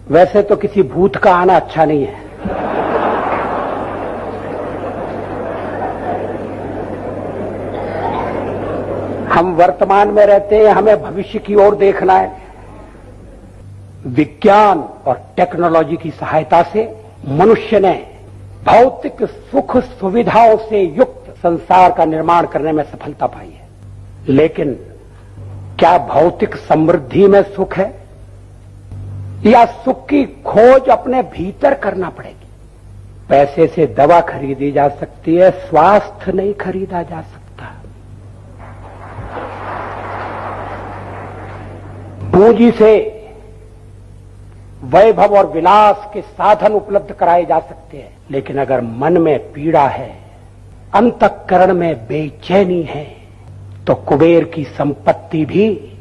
वैसे तो किसी भूत का आना अच्छा नहीं है। हम वर्तमान में रहते हैं, हमें भविष्य की ओर देखना है। विज्ञान और टेक्नोलॉजी की सहायता से मनुष्य ने भौतिक सुख सुविधाओं से युक्त संसार का निर्माण करने में सफलता पाई है। लेकिन क्या भौतिक समृद्धि में सुख है, या सुख की खोज अपने भीतर करना पड़ेगी? पैसे से दवा खरीदी जा सकती है, स्वास्थ्य नहीं खरीदा जा सकता। पूंजी से वैभव और विलास के साधन उपलब्ध कराए जा सकते हैं, लेकिन अगर मन में पीड़ा है, अंतःकरण में बेचैनी है, तो कुबेर की संपत्ति भी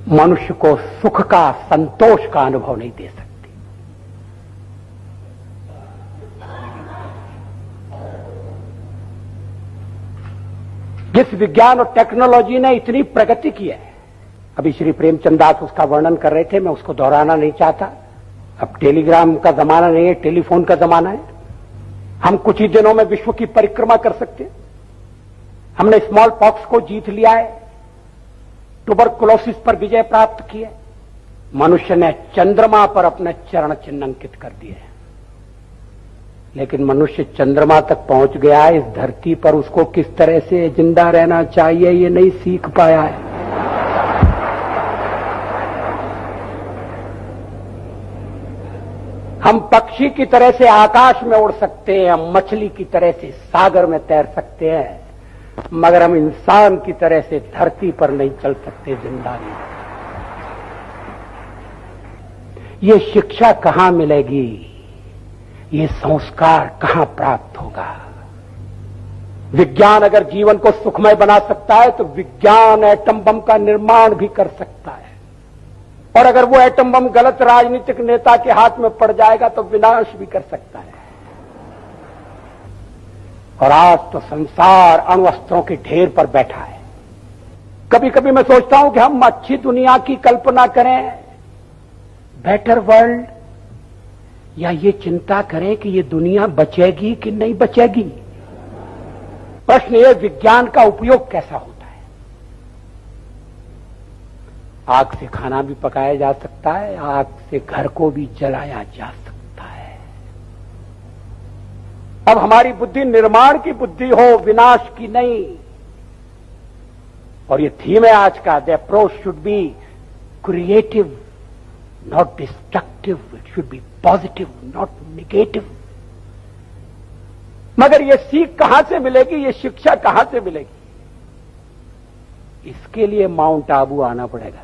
मनुष्य को सुख का, संतोष का अनुभव नहीं दे सकती। जिस विज्ञान और टेक्नोलॉजी ने इतनी प्रगति की है, अभी श्री प्रेमचंद दास उसका वर्णन कर रहे थे, मैं उसको दोहराना नहीं चाहता। अब टेलीग्राम का जमाना नहीं है, टेलीफोन का जमाना है। हम कुछ ही दिनों में विश्व की परिक्रमा कर सकते हैं। हमने स्मॉल पॉक्स को जीत लिया है, ट्यूबरकुलोसिस पर विजय प्राप्त की है। मनुष्य ने चंद्रमा पर अपने चरण चिन्ह अंकित कर दिए हैं। लेकिन मनुष्य चंद्रमा तक पहुंच गया है, इस धरती पर उसको किस तरह से जिंदा रहना चाहिए ये नहीं सीख पाया है। हम पक्षी की तरह से आकाश में उड़ सकते हैं, हम मछली की तरह से सागर में तैर सकते हैं, मगर हम इंसान की तरह से धरती पर नहीं चल सकते जिंदा नहीं। ये शिक्षा कहां मिलेगी, ये संस्कार कहां प्राप्त होगा? विज्ञान अगर जीवन को सुखमय बना सकता है तो विज्ञान एटम बम का निर्माण भी कर सकता है, और अगर वो एटम बम गलत राजनीतिक नेता के हाथ में पड़ जाएगा तो विनाश भी कर सकता है। और आज तो संसार अण्वस्त्रों के ढेर पर बैठा है। कभी कभी मैं सोचता हूं कि हम अच्छी दुनिया की कल्पना करें, बेटर वर्ल्ड, या ये चिंता करें कि ये दुनिया बचेगी कि नहीं बचेगी। प्रश्न ये, विज्ञान का उपयोग कैसा होता है? आग से खाना भी पकाया जा सकता है, आग से घर को भी जलाया जा सकता है। अब हमारी बुद्धि निर्माण की बुद्धि हो, विनाश की नहीं। और ये थीम है आज का, the approach should be creative not destructive, it should be positive not negative. मगर ये सीख कहां से मिलेगी, ये शिक्षा कहां से मिलेगी? इसके लिए माउंट आबू आना पड़ेगा।